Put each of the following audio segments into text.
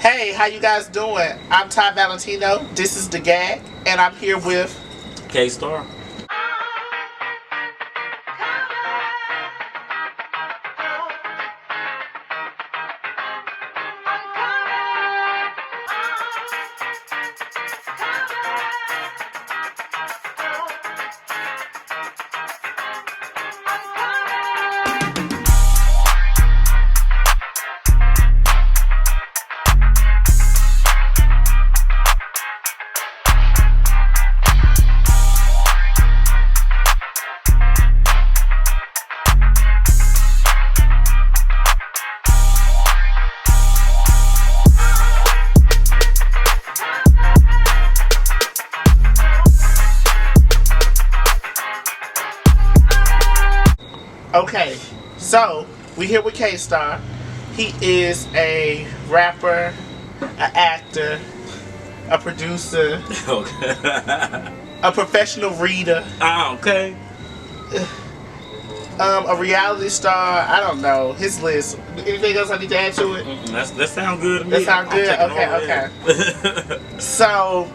Hey, how you guys doing? I'm Valentino. This is the gag, and I'm here with K-Star. Okay, so we here with K-Star. He is a rapper, an actor, a producer, a professional reader. Okay. A reality star. I don't know his list. Anything else I need to add to it? That sounds good to me. That sound good. Okay. So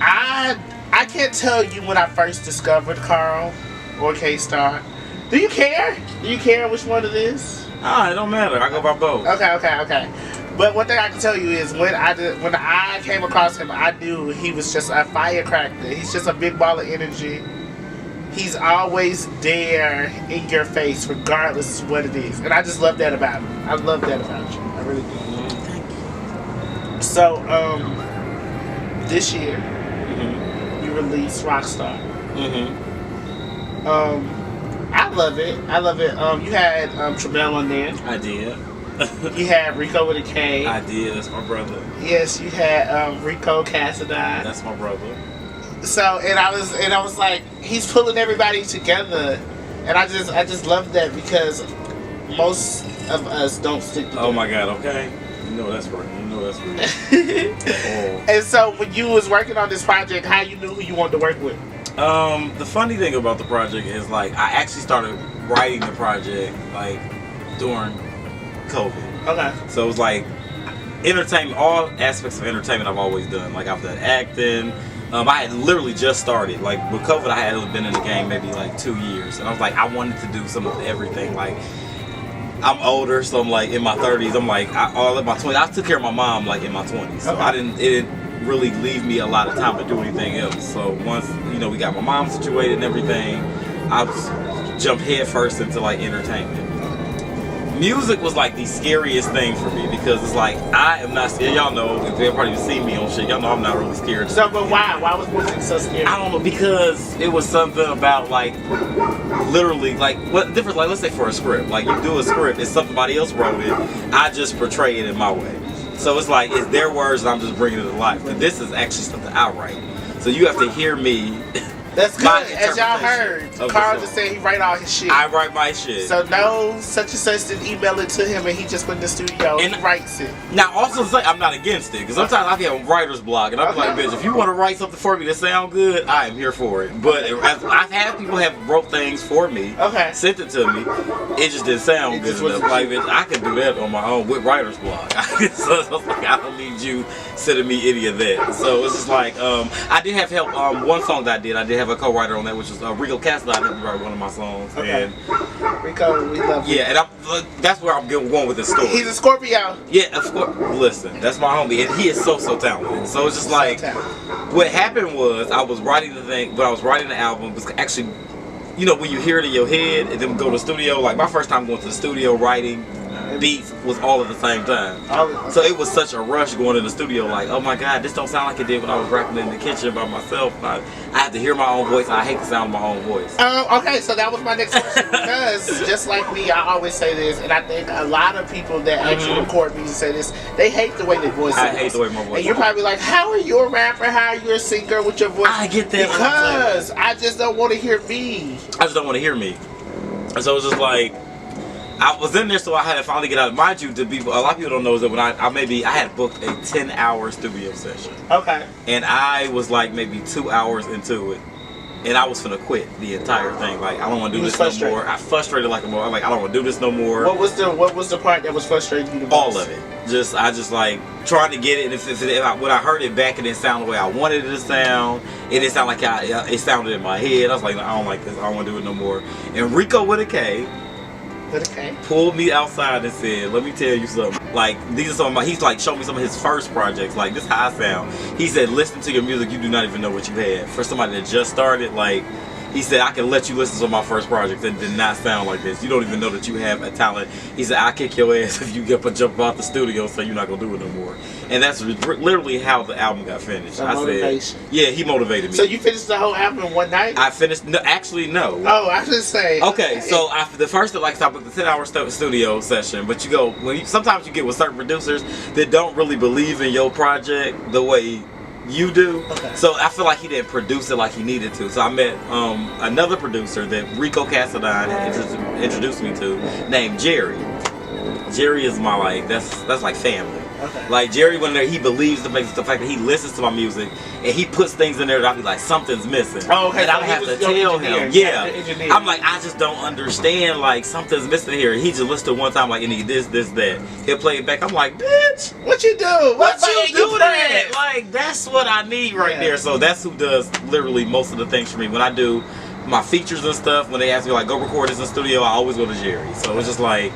I can't tell you when I first discovered Carl or K-Star. Do you care? Do you care which one it is? It don't matter. I go by both. Okay. But one thing I can tell you is when I came across him, I knew he was just a firecracker. He's just a big ball of energy. He's always there in your face, regardless of what it is. And I just love that about him. I love that about you. I really do. Thank you. So, this year, you released Rockstar. I love it. You had Tramel on there. I did. You had Rico with a K. I did. That's my brother. Yes, you had Rico Cassadine. That's my brother. So and I was like, he's pulling everybody together, and I just love that because most of us don't stick together. Oh my God. Okay. You know that's right. Oh. And so when you was working on this project, how you knew who you wanted to work with? The funny thing about the project is like I actually started writing the project like during COVID. Okay. So it was like entertainment, all aspects of entertainment I've always done. Like I've done acting. I had literally just started. Like with COVID, I had been in the game maybe like 2 years, and I was like, I wanted to do some of everything. Like I'm older, so I'm like in my 30s. I'm like all in my 20s. I took care of my mom like in my 20s, so okay. It didn't really leave me a lot of time to do anything else. So once we got my mom situated and everything, I jumped head first into like entertainment. Music was like the scariest thing for me because it's like I am not scared. Y'all know if everybody see me on shit, y'all know I'm not really scared. So, but why? Why was music so scary? I don't know, because it was something about like literally like what difference. Like let's say for a script, like you do a script, it's somebody else wrote it. I just portray it in my way. So it's like it's their words and I'm just bringing it to life. But this is actually something I write. So you have to hear me. That's good. As y'all heard, Carl just said he write all his shit. I write my shit. So no such and such didn't email it to him and he just went in the studio and he writes it. Now also say I'm not against it because sometimes I get a writer's block and I'm like, bitch, if you want to write something for me that sound good, I am here for it. But I've had people have wrote things for me, sent it to me, it just didn't sound good enough. Like bitch, I can do that on my own with writer's block. So I was like, I don't need you sending me any of that. So it's just like I did have help. One song that I did have a co-writer on that, which was Rico Cassadine helped me write one of my songs. Okay. And Rico, we love you. Yeah, and that's where I'm going with this story. He's a Scorpio. Yeah, of course. Listen, that's my homie, and he is so talented. So it's just like, what happened was I was writing the thing, but I was writing the album. It was actually, when you hear it in your head and then go to the studio. Like my first time going to the studio writing beats was all at the same time. So it was such a rush going in the studio. Like, oh my God, this don't sound like it did when I was rapping in the kitchen by myself. I have to hear my own voice. I hate the sound of my own voice. Okay, so that was my next question because just like me, I always say this, and I think a lot of people that actually record music say this. They hate the way their voice sounds. I hate the way my voice. And you're probably like, how are you a rapper? How are you a singer with your voice? I get that because I just don't want to hear me. I just don't want to hear me. And so it's just like, I was in there, so I had to finally get out. Mind you, a lot of people don't know is that when I had booked a 10-hour studio session. Okay. And I was like maybe 2 hours into it, and I was finna quit the entire thing. Like I don't want to do this no more. I frustrated like a more. I'm like I don't want to do this no more. What was the part that was frustrating you the most? All of it. I just like trying to get it. And when I heard it back, it didn't sound the way I wanted it to sound. It didn't sound like it sounded in my head. I was like, I don't like this. I don't want to do it no more. And Rico with a K. Pulled me outside and said, let me tell you something. Like, these are some of my, he's like, showed me some of his first projects. Like, this is how I sound. He said, listen to your music, you do not even know what you had. For somebody that just started, like, he said, I can let you listen to my first project that did not sound like this. You don't even know that you have a talent. He said, I'll kick your ass if you get up and jump out the studio, so you're not going to do it no more. And that's literally how the album got finished. I said, yeah, he motivated me. So you finished the whole album in one night? I finished, no, actually, no. Oh, I was just saying. Okay, so the first, like, I booked the 10-hour studio session, but you go, sometimes you get with certain producers that don't really believe in your project the way you do. Okay. So I feel like he didn't produce it like he needed to. So I met another producer that Rico Cassadine introduced me to, named Jerry. Jerry is my, like, that's like family. Okay. Like, Jerry, when he believes the fact that he listens to my music and he puts things in there that I'll be like, something's missing. Oh, okay. And I don't have to tell him. Yeah. I'm like, I just don't understand, like, something's missing here. He just listed one time, like, you need this, that. He'll play it back. I'm like, bitch, what you do? What you do that? Like, that's what I need right there. So that's who does literally most of the things for me. When I do my features and stuff, when they ask me, like, go record this in the studio, I always go to Jerry. So it's just like,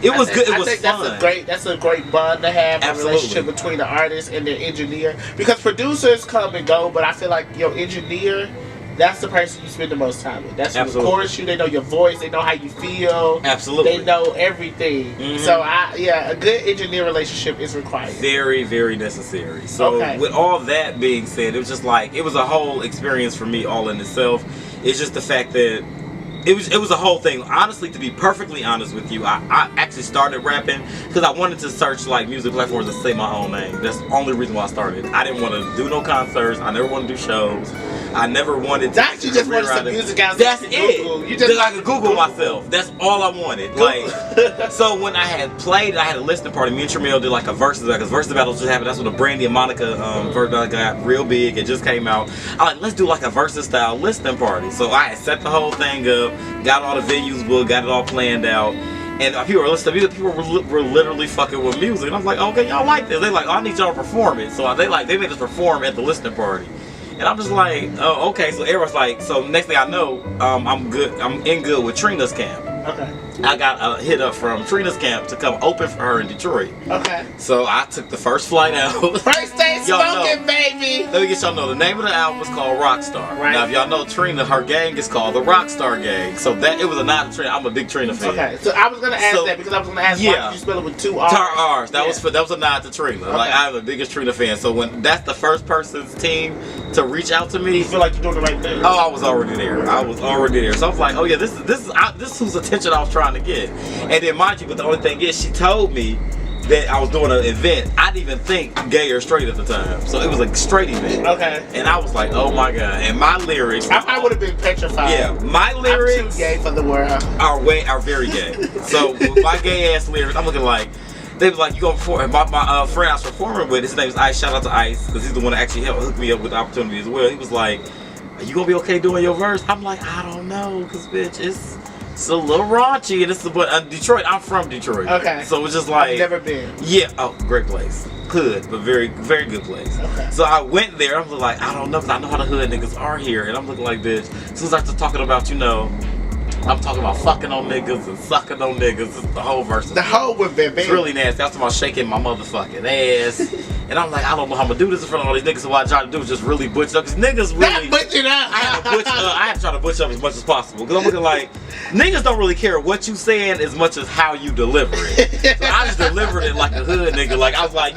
it was good. It was fun. That's a great bond to have. Absolutely. A relationship between the artist and their engineer. Because producers come and go, but I feel like your engineer, that's the person you spend the most time with. That's who records you. They know your voice. They know how you feel. Absolutely. They know everything. Mm-hmm. So a good engineer relationship is required. Very, very necessary. So with all that being said, it was just like, it was a whole experience for me all in itself. It's just the fact that it was a whole thing. Honestly, to be perfectly honest with you, I actually started rapping because I wanted to search like music platforms and say my own name. That's the only reason why I started. I didn't want to do no concerts. I never wanted to do shows. I never wanted to. You just wanted some music out. That's it. You just I could Google myself. That's all I wanted. Like, so when I had played, I had a listening party. Me and Tramiel did like a versus battle because versus battle just happened. That's when the Brandy and Monica versus battle got real big. It just came out. I like, let's do like a versus style listening party. So I had set the whole thing up, got all the venues booked, got it all planned out. And people were listening to music. People were literally fucking with music. And I was like, okay, y'all like this? They like, oh, I need y'all to perform it. So they made us perform at the listening party. And I'm just like, oh, okay. So everyone's like, so next thing I know, I'm in good with Trina's camp. Okay. I got a hit up from Trina's camp to come open for her in Detroit. Okay. So I took the first flight out. First day smoking, baby. Let me get y'all know, the name of the album was called Rockstar. Right. Now, if y'all know Trina, her gang is called the Rockstar Gang. So it was a nod to Trina. I'm a big Trina fan. Okay. So I was gonna ask that because I was gonna ask why did you spell it with two R's? R's. That was a nod to Trina. Okay. Like, I'm the biggest Trina fan. So when that's the first person's team to reach out to me, you feel like you're doing the right thing. Oh, I was already there. So I was like, oh yeah, this is whose attention I was trying to get. And then mind you, but the only thing is, she told me that I was doing an event. I didn't even think gay or straight at the time. So it was a straight event. Okay. And I was like, oh my God. And my lyrics, I would have been petrified. Yeah, my lyrics, I'm too gay for the world, are very gay. So with my gay ass lyrics, I'm looking like, they was like, you gonna perform? My friend I was performing with, his name is Ice. Shout out to Ice, because he's the one that actually helped hook me up with the opportunity as well. He was like, are you gonna be okay doing your verse? I'm like, I don't know, because bitch, it's a little raunchy, and it's Detroit. I'm from Detroit. Okay. So it's just like, I've never been. Yeah. Oh, great place. Hood, but very, very good place. Okay. So I went there. I'm like, I don't know, because I know how the hood niggas are here, and I'm looking like, bitch. As soon as I start talking about, I'm talking about fucking on niggas and sucking on niggas. It's the whole verse. The whole would be big. It's really nasty. I was talking about shaking my motherfucking ass. And I'm like, I don't know how I'm gonna do this in front of all these niggas. So what I try to do is just really butch up. Because niggas really. Not butch it up. I have to try to butch up as much as possible. Because I'm looking like, niggas don't really care what you saying as much as how you deliver it. So I just delivered it like a hood nigga. Like, I was like,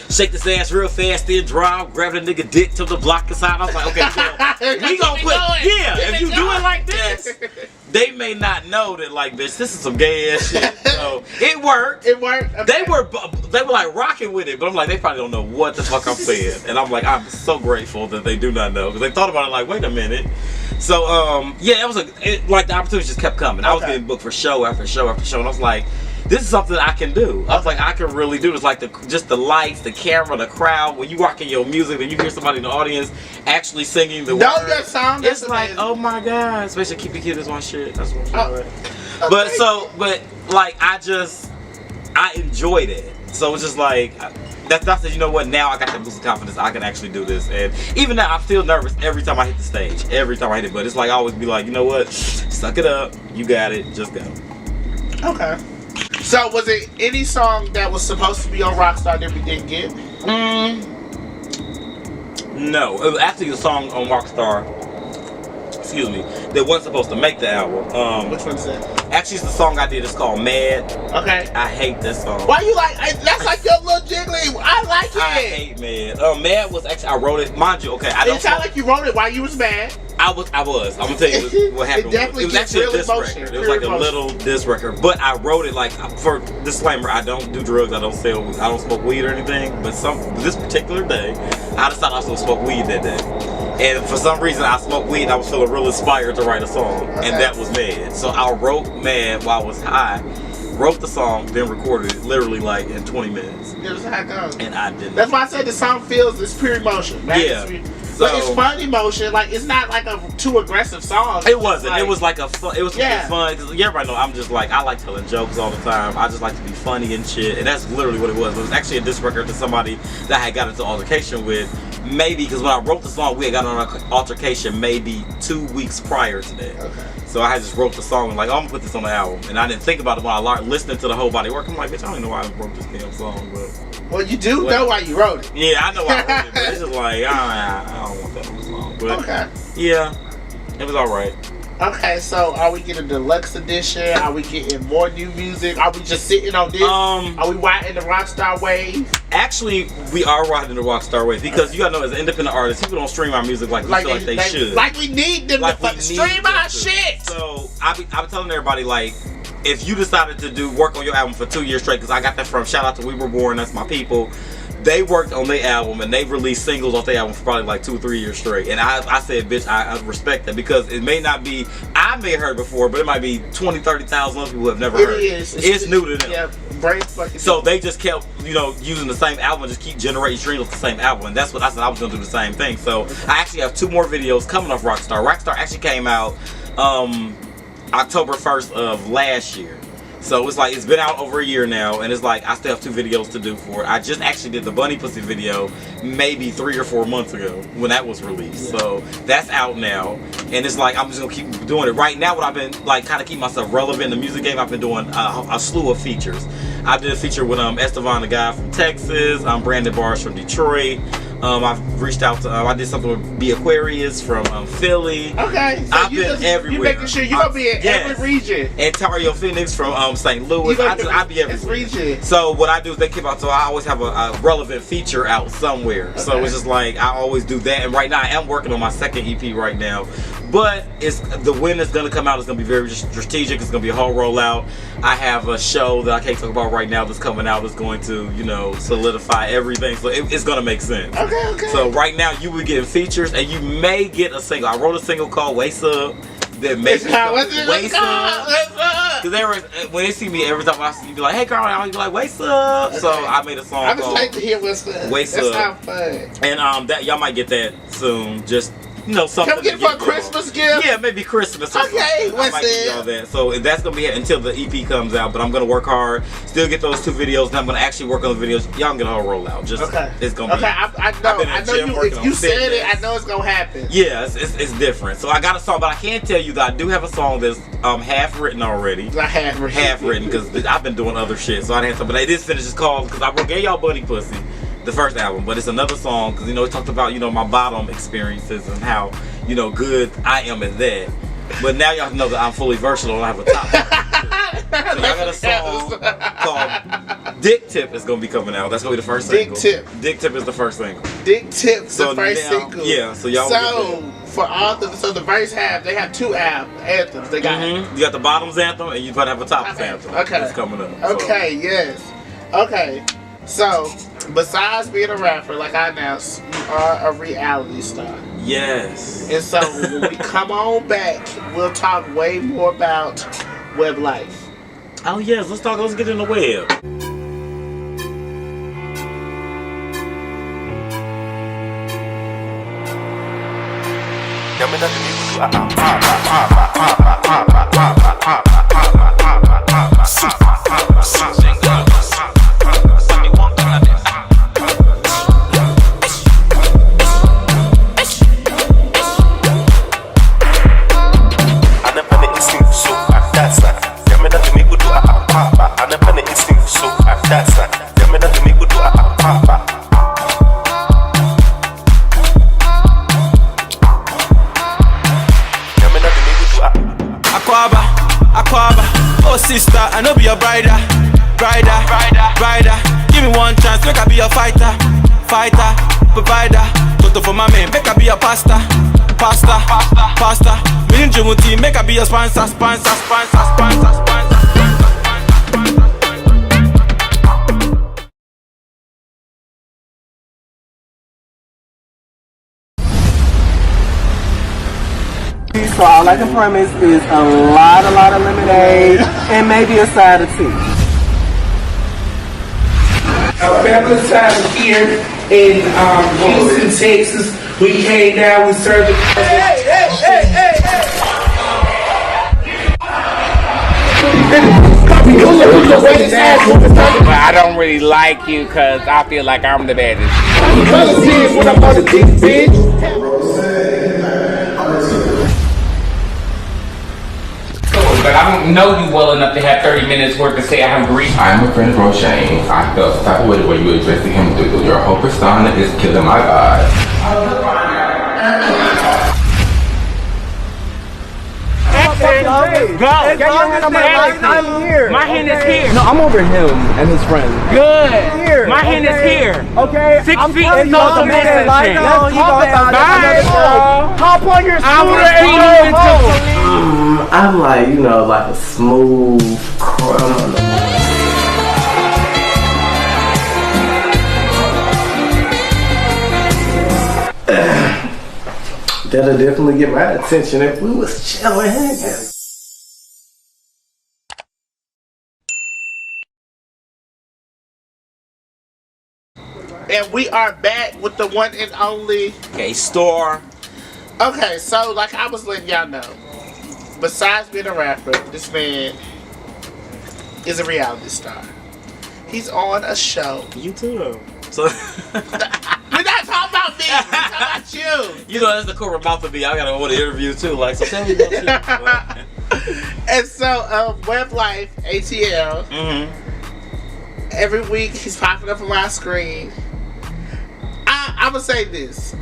shake this ass real fast, then drive, grab a nigga dick to the block inside. I was like, okay, so we gonna put. Yeah, if you do it like this, they may not know that, like, bitch, this is some gay ass shit. So it worked. It worked. Okay. They were like rocking with it, but I'm like, they probably don't know what the fuck I'm saying. And I'm like, I'm so grateful that they do not know, because they thought about it like, wait a minute. So yeah, like the opportunity just kept coming. I was getting booked for show after show after show, and I was like, this is something I can do. I was like, I can really do this. Like just the lights, the camera, the crowd. When you rocking your music and you hear somebody in the audience actually singing the words, that sound. It's like, amazing. Oh my God. Especially Keep It Cute is one shit. That's one shit. But like I enjoyed it. So it's just like, that's not that, you know what, now I got that boost of confidence, I can actually do this. And even now, I feel nervous every time I hit the stage, every time I hit it. But it's like, I always be like, you know what, suck it up, you got it, just go. Okay. So was it any song that was supposed to be on Rockstar that we didn't get? No, it was actually the song on Rockstar, excuse me, that wasn't supposed to make the album. Which one's that? Actually, it's the song I did. It's called Mad. Okay. I hate this song. Why you like? That's like your little jiggly. I like it. I hate Mad. Mad was actually, I wrote it. Mind you, okay. It sounded like you wrote it while you was mad. I was. I'm gonna tell you what happened. It was actually a diss record. It was like a little diss record, but I wrote it like, for disclaimer, I don't do drugs, I don't smoke weed or anything. But this particular day, I decided I was gonna smoke weed that day. And for some reason, I smoked weed and I was feeling real inspired to write a song. Okay. And that was Mad. So I wrote Mad while I was high, wrote the song, then recorded it literally like in 20 minutes. That's how it goes. And I didn't. That's why I said the song feels, it's pure emotion. Man. Yeah. But it's fun emotion. Like, it's not like a too aggressive song. It wasn't. Like, it was like a fun. It was yeah. fun. Cause everybody know I'm just like, I like telling jokes all the time. I just like to be funny and shit. And that's literally what it was. It was actually a diss record to somebody that I had got into altercation with. Maybe because when I wrote the song, we had got on an altercation maybe 2 weeks prior to that. Okay. So I had just wrote the song and like, oh, I'm gonna put this on the album. And I didn't think about it when I listening to the whole body work. I'm like, bitch, I don't even know why I wrote this damn song. But well, you do know why you wrote it. Yeah, I know why I wrote it. But it's just like, I don't want that on the song. But okay. Yeah, it was alright. Okay, so are we getting a deluxe edition? Are we getting more new music? Are we just sitting on this? Are we riding the Rockstar wave? Actually, we are riding the Rockstar wave because you gotta know, as an independent artist, people don't stream our music like we feel like they should. Like we need them to fucking stream our shit. So I be telling everybody, like, if you decided to work on your album for 2 years straight, because I got that from, shout out to We Were Born, that's my people. They worked on their album and they released singles off their album for probably like 2 or 3 years straight. And I said, bitch, I respect that because it may not be, I may have heard it before, but it might be 20, 30,000 other people who have never heard it. It's new to them. Yeah, brain fucking. So they just kept, using the same album and just keep generating streams with the same album. And that's what I said I was going to do the same thing. So I actually have 2 more videos coming off Rockstar. Rockstar actually came out October 1st of last year. So it's like, it's been out over a year now, and it's like, I still have 2 videos to do for it. I just actually did the Bunny Pussy video maybe 3 or 4 months ago when that was released. Yeah. So that's out now, and it's like, I'm just gonna keep doing it. Right now, what I've been, like, kind of keep myself relevant in the music game, I've been doing a slew of features. I did a feature with Estevan, the guy from Texas, Brandon Bars from Detroit. I've reached out to, I did something with B Aquarius from Philly. Okay, so I've been everywhere. You making sure you're gonna be in every region. And Tario Phoenix from St. Louis. I'll be everywhere. Region. So what I do is they keep out, so I always have a relevant feature out somewhere. Okay. So it's just like, I always do that. And right now I am working on my 2nd EP right now. But when it's gonna come out, it's gonna be very strategic. It's gonna be a whole rollout. I have a show that I can't talk about right now that's coming out that's going to, solidify everything. So it's gonna make sense. Okay. So right now you will be getting features and you may get a single. I wrote a single called Waist Up. That makes Waist Up. Because when they see me every time I see you, be like, hey Carl, I'll be like, Waist Up. Okay. So I made a song called like to hear Waist Up. Waist Up. That's not fun. And that y'all might get that soon. Just something. Can we get it for a Christmas gift? Yeah, maybe Christmas. Okay, I might give y'all that. So that's gonna be it until the EP comes out. But I'm gonna work hard, still get those 2 videos, and I'm gonna actually work on the videos. Y'all can get a whole rollout. Just it's gonna be. Okay, I know you. If you said it, I know it's gonna happen. Yeah, it's different. So I got a song, but I can tell you that I do have a song that's half written already. Not half written because I've been doing other shit. So I didn't have to. But it is finished. It's called, because I gave y'all Bunny Pussy, the first album, but it's another song because it talked about my bottom experiences and how good I am at that. But now y'all know that I'm fully versatile and I have a top. So I got a song called Dick Tip is gonna be coming out. That's gonna be the first single. Dick Tip is the first single. Dick Tip's the first single. Yeah, so y'all. So the verse they have 2 anthems. They got you got the bottoms anthem and you gotta have a top anthem. Okay, that's coming up. Okay, yes. Okay, so besides being a rapper, like I announced, you are a reality star. Yes. And so when we come on back, we'll talk way more about web life. Oh yes, let's get in the web. sister, I know be a brider. Give me one chance, make I be a fighter. Provider. Toto for my man, make I be a pasta. Me and Jumuti, make I be a sponsor. So all I can promise is a lot of lemonade and maybe a side of tea. Our family side was here in Houston, Texas. We came down, we served it. I don't really like you because I feel like I'm the baddest. But I don't know you well enough to have 30 minutes worth to say I'm greedy. I'm a friend from Shane. I felt the type of way the way you addressing him through your whole persona is killing my vibe. Go. I'm here. My hand is here. No, I'm over him and his friend. Good. Here. My hand is here. Okay. 6 I'm feet telling you tall what the man distancing. like. Let's talk about it. Hop on your scooter. I'm like, you know, like a smooth criminal. That'll definitely get my attention if we was chilling hanging. And we are back with the one and only Store. Okay, so like I was letting y'all know, besides being a rapper, this man is a reality star. He's on a show. You too, though. So We're not talking about me. We're talking about you. you know that's the core mouth to me. I gotta go to interview too. Like, so tell me about you. And so, Web Life ATL. Every week he's popping up on my screen. I'm gonna say this.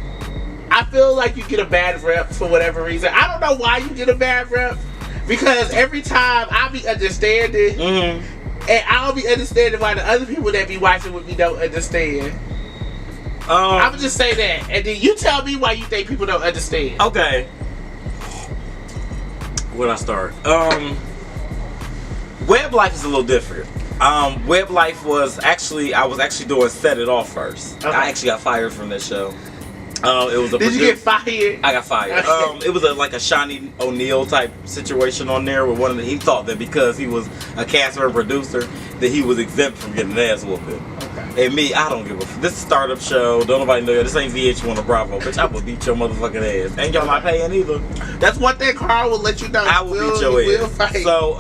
I feel like you get a bad rep for whatever reason. I don't know why you get a bad rep, because every time I be understanding, and I'll be understanding why the other people that be watching with me don't understand. I would just say that, and then you tell me why you think people don't understand. Okay. Where'd I start? Web Life is a little different. Web Life was actually, I was actually doing Set It Off first. Okay. I actually got fired from that show. It was a Did you get fired? I got fired. It was like a Shawnee O'Neal type situation on there where one of he thought that because he was a caster and producer that he was exempt from getting an ass whooping. Okay. And me, I don't give a this is a startup show. Don't nobody know this ain't VH1 or Bravo. Bitch, I will beat your motherfucking ass. Ain't y'all not paying either. That's one thing Carl will let you know. I will beat your ass. Fight. So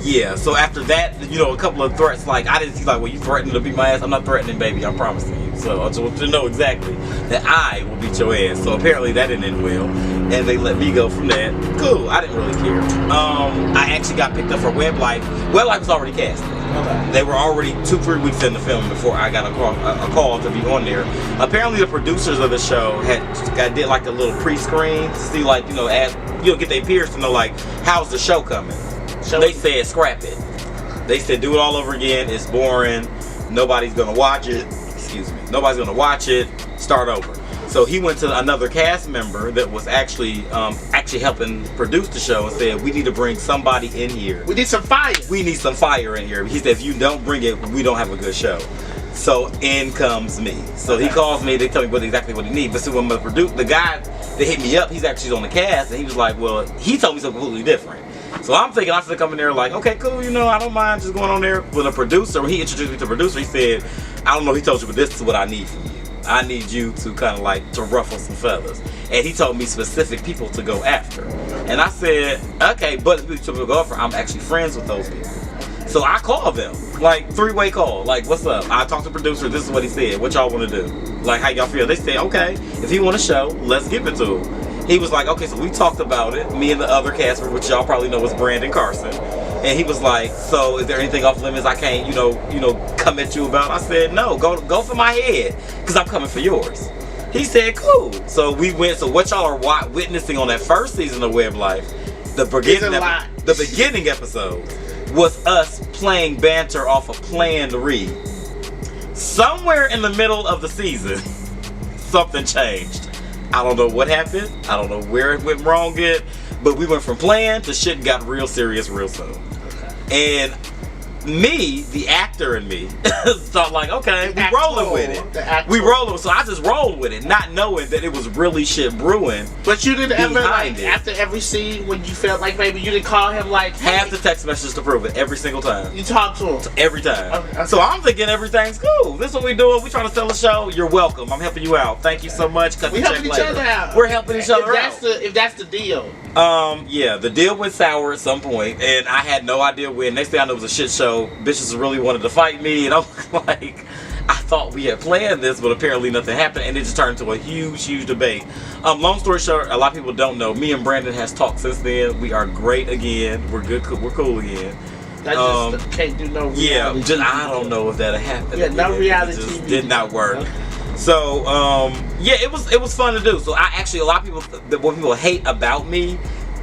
yeah, so after that, you know, a couple of threats, like, I didn't see, like, well, you threatening to beat my ass? I'm not threatening, baby, I'm promising you. So I just want you to know exactly that I will beat your ass. So apparently that didn't end well, and they let me go from that. Cool, I didn't really care. I actually got picked up for Web Life. Web Life was already casted. Okay. They were already 2-3 weeks in the film before I got a call to be on there. Apparently the producers of the show did like a little pre-screen to see, like, you know, get their peers to know, like, how's the show coming. They said scrap it. They said do it all over again. It's boring. Nobody's gonna watch it. Excuse me. Nobody's gonna watch it. Start over. So he went to another cast member that was actually helping produce the show and said, we need to bring somebody in here. We need some fire. We need some fire in here. He said, if you don't bring it, we don't have a good show. So in comes me. So he calls me. They tell me exactly what he needs. But see, when the guy that hit me up, he's actually on the cast, and he was like, well, he told me something completely different. So I'm thinking I'm gonna come in there like, okay, cool, you know, I don't mind just going on there with a producer. When he introduced me to the producer, he said, I don't know, he told you, but this is what I need from you. I need you to kind of like to ruffle some feathers. And he told me specific people to go after. And I said, okay, but the people to go after, I'm actually friends with those people. So I called them, like 3-way call, like, what's up? I talked to the producer, this is what he said, what y'all want to do? Like, how y'all feel? They said, okay, if he want a show, let's give it to him. He was like, okay, so we talked about it, me and the other cast, which y'all probably know was Brandon Carson. And he was like, so is there anything off limits I can't, you know, come at you about? I said, no, go for my head, because I'm coming for yours. He said, cool. So we went, so what y'all are witnessing on that first season of Web Life, the beginning episode, was us playing banter off a planned read. Somewhere in the middle of the season, something changed. I don't know what happened. I don't know where it went wrong yet. But we went from playing to shit got real serious real soon. And me, the actor in me, thought like, okay, we rolling with it. We rolling, so I just rolled with it, not knowing that it was really shit brewing. But you didn't ever, like, after every scene, when you felt like maybe you didn't call him, like, hey, half the text messages to prove it every single time. You talk to him every time. Okay. So I'm thinking everything's cool. This is what we doing. We trying to sell a show. You're welcome. I'm helping you out. Thank you so much. Cut we the check helping each later. other out. We're helping each other out. If that's the deal. Yeah, the deal went sour at some point, and I had no idea when. Next thing I know, it was a shit show. Bitches really wanted to fight me, and I was like, I thought we had planned this, but apparently nothing happened, and it just turned into a huge debate. Long story short, a lot of people don't know, me and Brandon has talked since then. We are great again. We're good. We're cool again. I just can't do no reality. Yeah, I don't know if that'll happen. Yeah, no reality It just TV. did not work. Okay. So, yeah, it was fun to do. So I actually, a lot of people, what people hate about me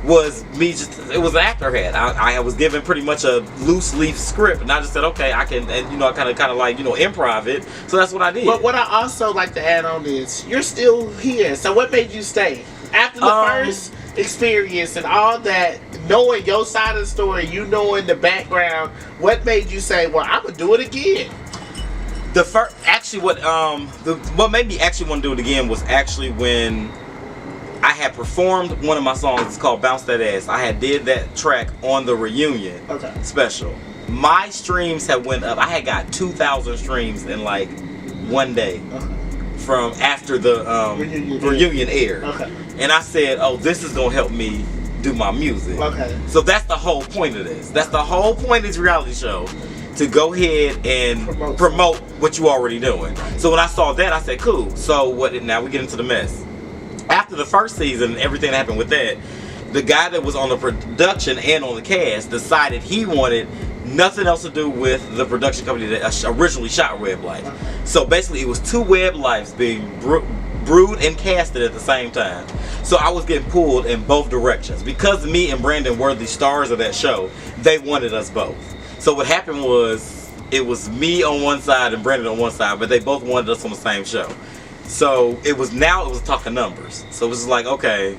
was me it was an actor head. I was given pretty much a loose leaf script, and I just said, okay, I can, and I kind of like, improv it. So that's what I did. But what I also like to add on is, you're still here. So what made you stay? After the first experience and all that, knowing your side of the story, you knowing the background, what made you say, well, I'm gonna do it again? The first, actually, what made me actually want to do it again was actually when I had performed one of my songs. It's called "Bounce That Ass." I had did that track on the reunion special. My streams had went up. I had got 2,000 streams in like one day from after the reunion aired. And I said, "Oh, this is gonna help me do my music." So that's the whole point of this. That's the whole point of this reality show. To go ahead and promote what you already doing. So when I saw that, I said, cool. So now we get into the mess. After the first season, everything that happened with that, the guy that was on the production and on the cast decided he wanted nothing else to do with the production company that originally shot Web Life. So basically it was two Web Lives being brewed and casted at the same time. So I was getting pulled in both directions. Because me and Brandon were the stars of that show, they wanted us both. So what happened was, it was me on one side and Brandon on one side, but they both wanted us on the same show. So it was talking numbers. So it was like, okay,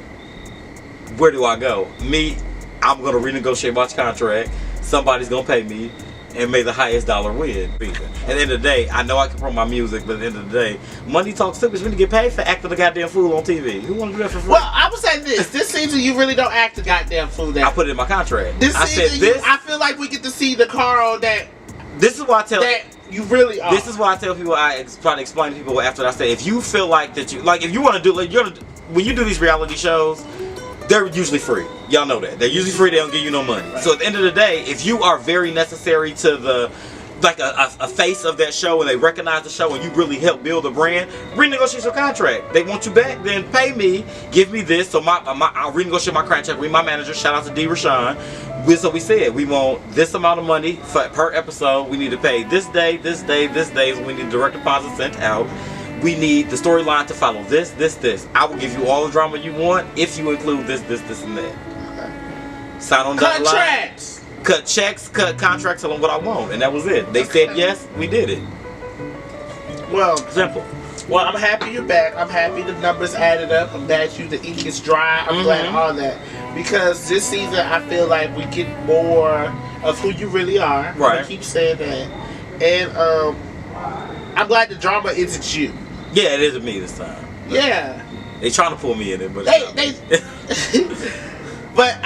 where do I go? I'm gonna renegotiate my contract. Somebody's gonna pay me, and may the highest dollar win. At the end of the day, I know I can promote my music, but at the end of the day, money talks too. Because when you get paid for acting the goddamn fool on TV, who want to do that for free? Well, I would say this season you really don't act the goddamn fool. I put it in my contract. This season, I feel like we get to see the Carl that. This is why I tell that you really are. This is why I tell people. I try to explain to people after I say, if you feel like that you if you want to do when you do these reality shows, they're usually free. Y'all know that. They're usually free. They don't give you no money. Right. So at the end of the day, if you are very necessary to the a face of that show, and they recognize the show, and you really help build a brand, renegotiate your contract. They want you back, then pay me, give me this. So I'll renegotiate my contract with my manager. Shout out to D. Rashawn. So we said we want this amount of money per episode. We need to pay this day, this day, this day. So we need direct deposit sent out. We need the storyline to follow this. I will give you all the drama you want if you include this, and that. Okay. Sign on that contracts. Cut checks, cut contracts, tell them what I want, and that was it. They said yes, we did it. Well, simple. Well, I'm happy you're back. I'm happy the numbers added up. I'm glad the ink is dry. I'm glad all that. Because this season, I feel like we get more of who you really are. Right. I keep saying that. And I'm glad the drama isn't you. Yeah, it isn't me this time. Yeah. They trying to pull me in it, but But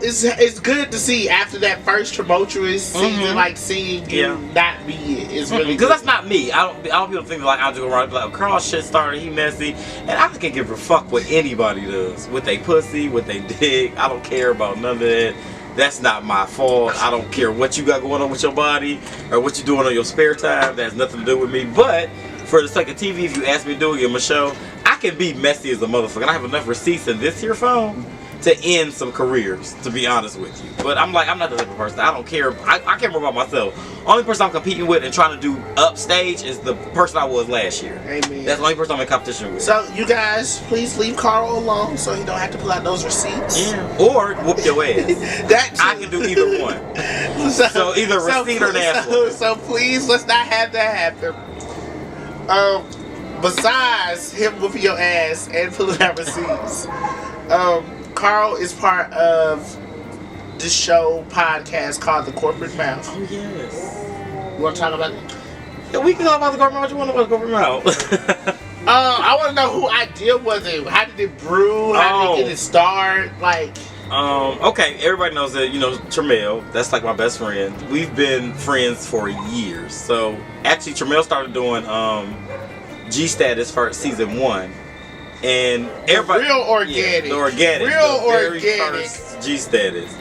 it's good to see after that first tumultuous season, like seeing you not be it. It's really because that's not me. I don't people think like I'll just go around like Carl shit started, he messy, and I just can't give a fuck what anybody does with they pussy, with they dick. I don't care about none of that. That's not my fault. I don't care what you got going on with your body or what you're doing on your spare time. That has nothing to do with me. But for the sake of TV, if you ask me to do it in my show, I can be messy as a motherfucker. I have enough receipts in this here phone to end some careers, to be honest with you. But I'm like, I'm not the type of person. I don't care. I care more about myself. Only person I'm competing with and trying to do upstage is the person I was last year. Amen. That's the only person I'm in competition with. So you guys, please leave Carl alone so he don't have to pull out those receipts. Yeah. Or whoop your ass. That I can do either one. So either receipt or an ass. So please, let's not have that happen. Besides him whooping your ass and pulling out receipts, Carl is part of this show podcast called The Corporate Mouth. Oh yes. You want to talk about it? Yeah, we can talk about the corporate mouth. You want to talk about the corporate mouth? I want to know who idea was it. How did it brew? How did it get it started? Like. Okay, everybody knows that, you know, Tremel, that's like my best friend. We've been friends for years. So actually Tremel started doing G Status for season 1. And everybody real organic. Yeah, the organic. Real the very organic. first G Status.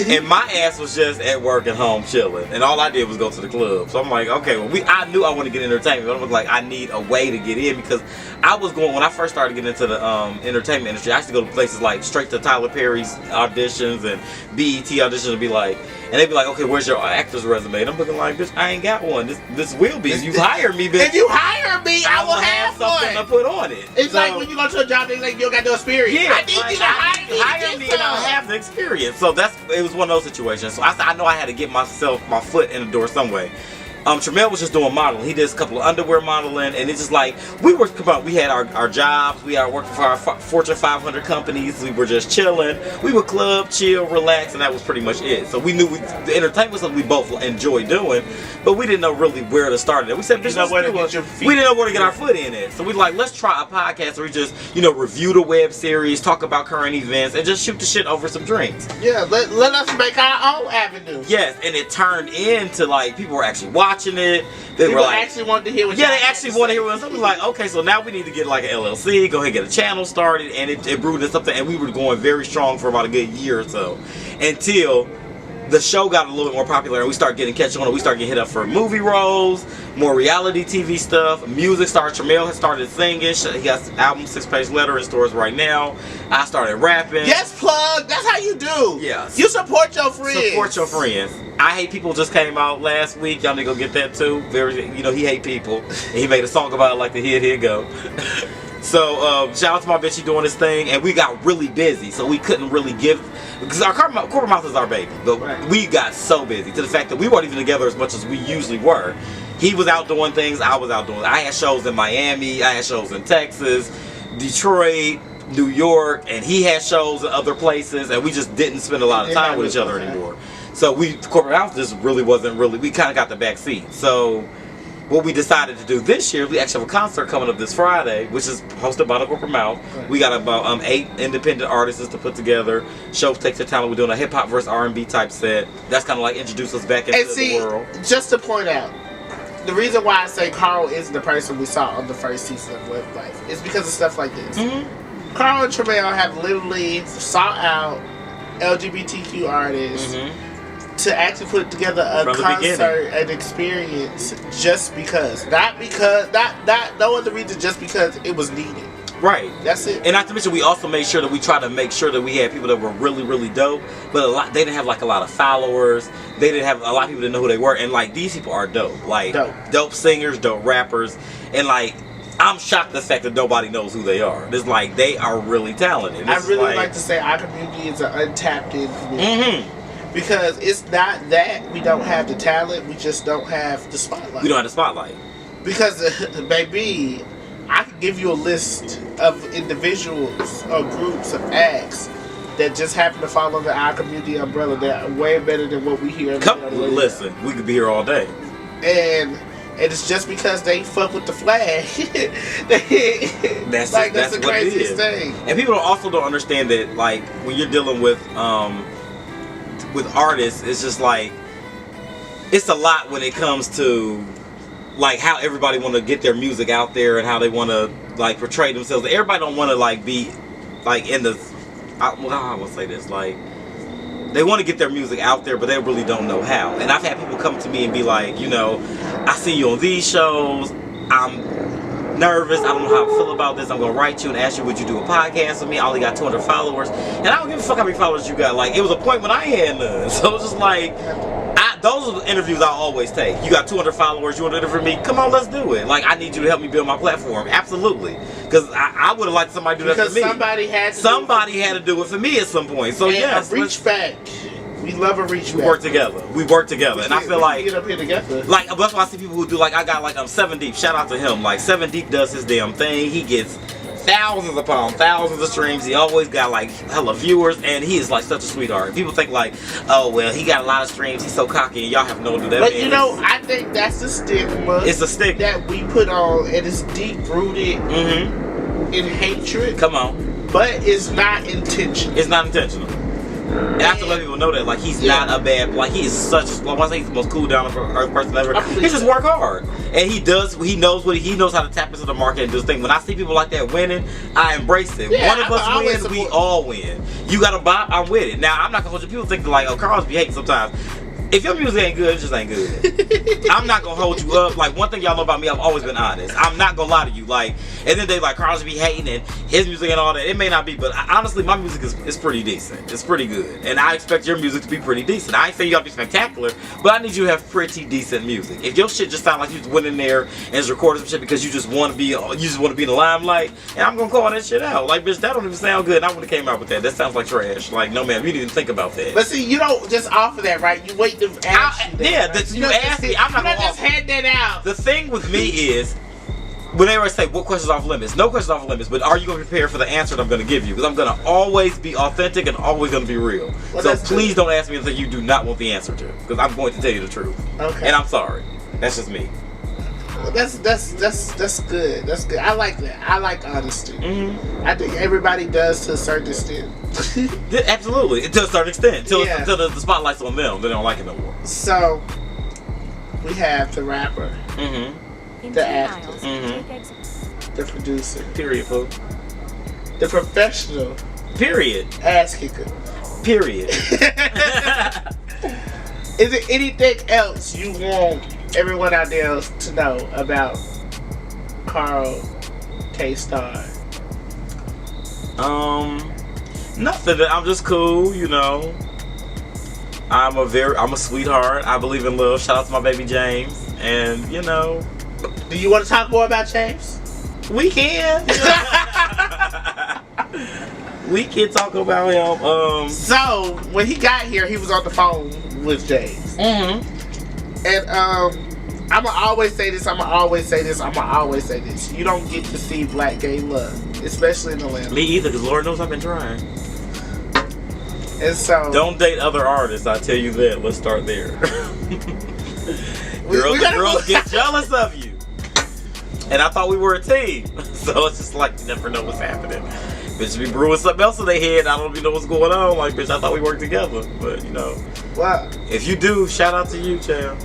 And my ass was just at work at home chilling, and all I did was go to the club. So I'm like, okay, well, I knew I wanted to get entertainment, but I was like, I need a way to get in, because I was going, when I first started getting into the entertainment industry, I used to go to places like straight to Tyler Perry's auditions and BET auditions and be like, and they'd be like, okay, where's your actor's resume? And I'm looking like, bitch, I ain't got one. This will be. If you hire me, bitch. If you hire me, I will have something one. to put on it. It's like when you go to a job, they're like, you don't got no experience. Yeah, I need you to hire me and I have the experience. So it was one of those situations. So I know I had to get my foot in the door some way. Tremel was just doing modeling. He did a couple of underwear modeling, and it's just like we had our jobs, we are working for our Fortune 500 companies. We were just chilling. We would club, chill, relax, and that was pretty much it. So we knew the entertainment was something we both enjoyed doing, but we didn't know really where to start it. We said, bitch, we didn't know where to get our foot in it. So we like, let's try a podcast where we just, you know, review the web series, talk about current events, and just shoot the shit over some drinks. Yeah, let us make our own avenue. Yes, and it turned into like people were actually watching it. They People were like, actually wanted to hear what. Yeah, they actually want to hear what. So we were like, okay, so now we need to get like an LLC, go ahead and get a channel started, and it brewed into something, and we were going very strong for about a good year or so, until the show got a little bit more popular, and we started getting catch on, and we started getting hit up for movie roles, more reality TV stuff, music stars. Tremel has started singing. He got an album, 6-page letter in stores right now. I started rapping. Yes, plug. That's how you do. Yes. You support your friends. Support your friends. I Hate People just came out last week. Y'all need to go get that too. You know, he hate people, and he made a song about it, like the Here Go. So shout out to my bitch, she doing this thing, and we got really busy, so we couldn't really give, because our corporate mouth is our baby, but we got so busy to the fact that we weren't even together as much as we usually were. He was out doing things, I was out doing. I had shows in Miami, I had shows in Texas, Detroit, New York, and he had shows in other places, and we just didn't spend a lot of time with each other anymore. So corporate mouth just really wasn't really. We kind of got the back seat. So what we decided to do this year, we actually have a concert coming up this Friday, which is hosted by the Corporate Mouth. We got about 8 independent artists to put together. Show takes their talent. We're doing a hip hop versus R&B type set. That's kind of like introduce us back into the world. Just to point out, the reason why I say Carl isn't the person we saw on the first season of Web Life is because of stuff like this. Mm-hmm. Carl and Tremel have literally sought out LGBTQ artists to actually put together a concert, an experience, just because. Not no other reason, just because it was needed. Right. That's it. And not to mention, we also made sure that we tried to make sure that we had people that were really, really dope, but they didn't have like a lot of followers. They didn't have a lot of people didn't know who they were, and like these people are dope. Like dope singers, dope rappers, and like I'm shocked at the fact that nobody knows who they are. It's like they are really talented. I really like to say our community is an untapped in community. Because it's not that we don't have the talent, we just don't have the spotlight. We don't have the spotlight. Because, baby, I can give you a list of individuals or groups of acts that just happen to fall under our community umbrella that are way better than what we hear. Listen, we could be here all day. And it's just because they fuck with the flag. That's the craziest thing. And people also don't understand that, like, when you're dealing with artists, it's just like it's a lot when it comes to like how everybody want to get their music out there and how they want to like portray themselves. Everybody don't want to like be like in the I will say this, like they want to get their music out there, but they really don't know how. And I've had people come to me and be like, you know, I see you on these shows, I'm nervous. I don't know how I feel about this. I'm gonna write you and ask you, would you do a podcast with me? I only got 200 followers, and I don't give a fuck how many followers you got. Like, it was a point when I had none, so it's just like, those are the interviews I always take. You got 200 followers, you want to interview me? Come on, let's do it. Like, I need you to help me build my platform. Absolutely, because I would have liked somebody to do that for me. Somebody had to do it for me at some point. So yes, reach back. We love a reach back. We work together, and I feel like get up here together. Like, that's why I see people who do, like, I got like 7 Deep. Shout out to him. Like, 7 Deep does his damn thing. He gets thousands upon thousands of streams. He always got like hella viewers, and he is like such a sweetheart. People think like, oh well, he got a lot of streams, he's so cocky, and y'all have no idea that. But you know, I think that's the stigma. It's a stigma that we put on, and it's deep rooted in hatred. Come on, but it's not intentional. It's not intentional. And I have to let people know that, like, he's not a bad, like, he is such, like, I say he's the most cool down to earth person ever. He just work hard, and he knows how to tap into the market and do his thing. When I see people like that winning, I embrace it. One of us wins, we all win. You got a bop, I'm with it. Now, I'm not gonna hold you. People think like, oh, Carl's be hating sometimes. If your music ain't good, it just ain't good. I'm not gonna hold you up. Like, one thing y'all know about me, I've always been honest. I'm not gonna lie to you. Like, and then they like, Carl's be hating and his music and all that. It may not be, but honestly, my music is pretty decent. It's pretty good, and I expect your music to be pretty decent. I ain't saying you gotta be spectacular, but I need you to have pretty decent music. If your shit just sound like you just went in there and just recorded some shit because you just want to be in the limelight, and I'm gonna call that shit out. Like, bitch, that don't even sound good. And I would have came out with that. That sounds like trash. Like, no, man, you didn't even think about that. But see, you don't just offer that, right? You wait. You ask me. I'm not gonna just hand that out. The thing with me is, whenever I say what questions off limits, no questions off limits, but are you gonna be prepared for the answer that I'm gonna give you? Because I'm gonna always be authentic and always gonna be real. Well, so please don't ask me anything you do not want the answer to, because I'm going to tell you the truth. Okay. And I'm sorry. That's just me. Well, that's good. That's good. I like that. I like honesty. I think everybody does to a certain extent. Absolutely, to a certain extent. Until the spotlight's on them, they don't like it no more. So we have the rapper, the actor, the producer, period, folks, the professional, period, ass kicker, period. Is there anything else you want everyone out there to know about Carl K-Star? Nothing. I'm just cool, you know. I'm a sweetheart. I believe in love. Shout out to my baby James. And you know. Do you want to talk more about James? We can. We can talk about him. So when he got here, he was on the phone with James. And I'ma always say this. You don't get to see black gay love, especially in Atlanta. Me either, because Lord knows I've been trying. And so don't date other artists. I tell you that. Let's start there. Girls get jealous of you. And I thought we were a team. So it's just like, you never know what's happening. Bitch be brewing something else in their head. I don't even know what's going on. Like, bitch, I thought we worked together. But, you know. Well, if you do, shout out to you, champ.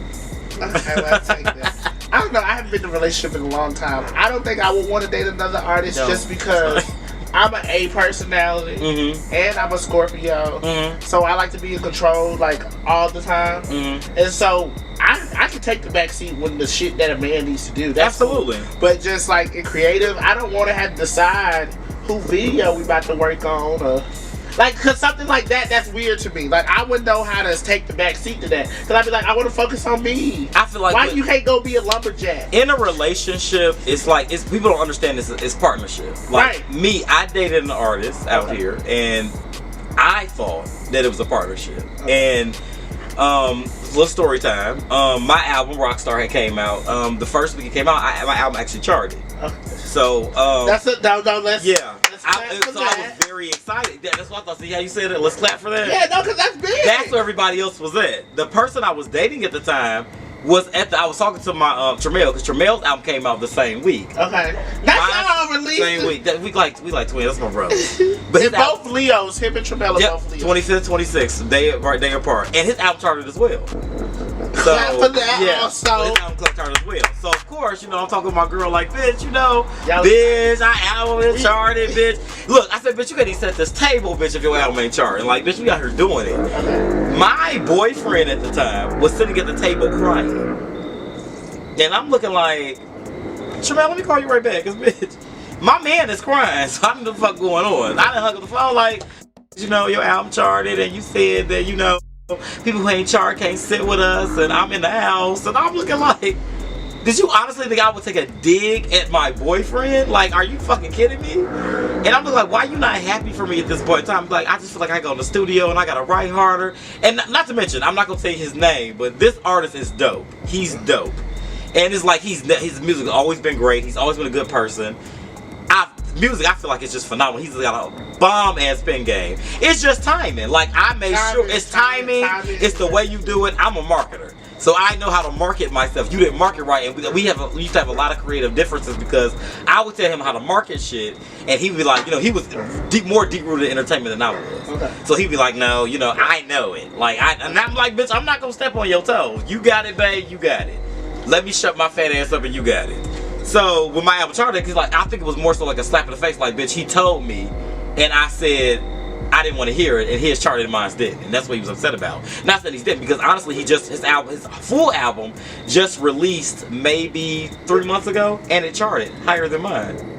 Okay, well, I'll take that. I don't know. I haven't been in a relationship in a long time. I don't think I would want to date another artist just because I'm an A personality and I'm a Scorpio. So I like to be in control, like, all the time. And so I can take the back seat when the shit that a man needs to do. That's absolutely. Cool. But just like in creative, I don't want to have to decide who video we about to work on, or like, cause something like that's weird to me. Like, I wouldn't know how to take the back seat to that, cause I'd be like, I want to focus on me. I feel like why you can't go be a lumberjack in a relationship? It's like people don't understand this. It's partnership. Like me, I dated an artist out here, and I thought that it was a partnership. And little story time. My album Rockstar had came out. The first week it came out, my album actually charted. So that's it. No, let's. Yeah. I was very excited. That's what I thought. See how you said it? Let's clap for that. Yeah, no, because that's big. That's where everybody else was at. The person I was dating at the time was I was talking to my Tremel, because Tremel's album came out the same week. Okay. That's how I released same week. We like twins. That's my brother. But they're both Leos. Him and Tremel are both Leos. 25th, 26th. Day apart. And his album charted as well. So, for that also. His album charted as well. So of course, you know, I'm talking with my girl like, bitch, you know, bitch, our album is charted, bitch. Look, I said, bitch, you can't even set this table, bitch, if your album ain't charting. Like, bitch, we out here doing it. My boyfriend at the time was sitting at the table crying. And I'm looking like, Sherman, let me call you right back, cause bitch, my man is crying, so I don't know what the fuck going on. I done hung up the phone like, you know, your album charted, and you said that, you know, people who ain't chart can't sit with us, and I'm in the house, and I'm looking like, did you honestly think I would take a dig at my boyfriend? Like, are you fucking kidding me? And I'm like, why are you not happy for me at this point in time? Like, I just feel like I go in the studio and I gotta write harder. And not to mention, I'm not gonna say his name, but this artist is dope. He's dope. And it's like his music has always been great. He's always been a good person. Music, I feel like it's just phenomenal. He's got a bomb ass spin game. It's just timing. Like, I made sure it's timing. It's the way you do it. I'm a marketer, so I know how to market myself. You didn't market right, and we used to have a lot of creative differences because I would tell him how to market shit, and he would be like, you know, he was more deep rooted in entertainment than I was. Okay. So he'd be like, no, you know, I know it. Like, and I'm like, bitch, I'm not gonna step on your toes. You got it, babe. You got it. Let me shut my fat ass up, and you got it. So with my album charted, cause like I think it was more so like a slap in the face, like, bitch, he told me, and I said I didn't want to hear it, and his charted and mine didn't, and that's what he was upset about. Not that he didn't, because honestly, his full album just released maybe 3 months ago, and it charted higher than mine.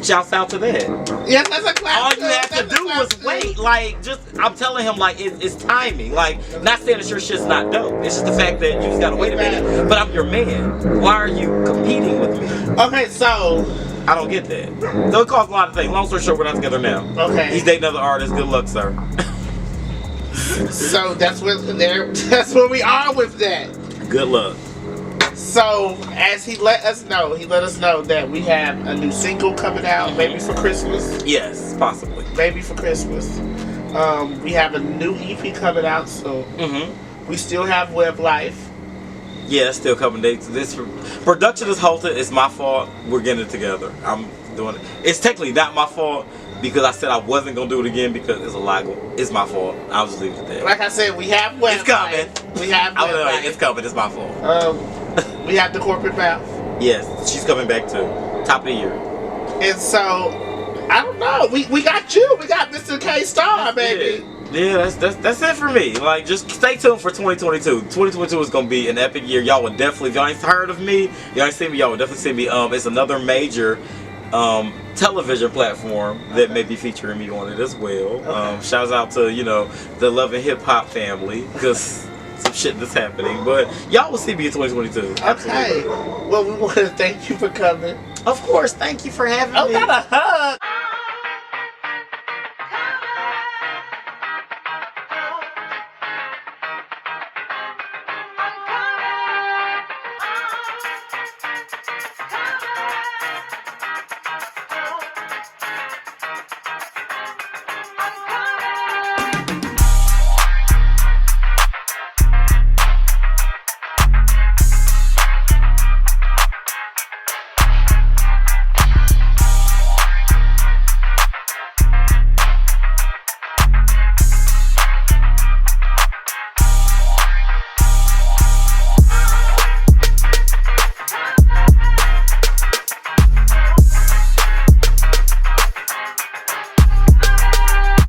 Shouts out to that. Yes, that's a classic. All you have to do was wait. Like, just, I'm telling him, like, it's timing. Like, not saying that your shit's not dope. It's just the fact that you just gotta wait a minute. But I'm your man. Why are you competing with me? Okay, so I don't get that. So it costs a lot of things. Long story short, we're not together now. Okay. He's dating another artist. Good luck, sir. So that's where we are with that. Good luck. So, as he let us know that we have a new single coming out, maybe for Christmas. Yes, possibly. Maybe for Christmas. We have a new EP coming out, so we still have Web Life. Yeah, it's still coming. This production is halted. It's my fault. We're getting it together. I'm doing it. It's technically not my fault because I said I wasn't gonna do it again because there's a lot going. It's my fault. I'll just leave it there. Like I said, we have Web Life. It's coming. We have Web Life. It's coming. It's my fault. We have the corporate mouth. Yes, she's coming back too. Top of the year. And so, I don't know. We got you. We got Mr. K-Star, baby. Yeah, that's it for me. Like, just stay tuned for 2022. 2022 is gonna be an epic year. Y'all would definitely, if y'all ain't heard of me, y'all ain't seen me, y'all would definitely see me. It's another major television platform that may be featuring me on it as well. Okay. Shouts out to, you know, the Love and Hip Hop family, because some shit that's happening, but y'all will see me in 2022. Okay. Well, we want to thank you for coming. Of course, thank you for having me. Oh, got a hug.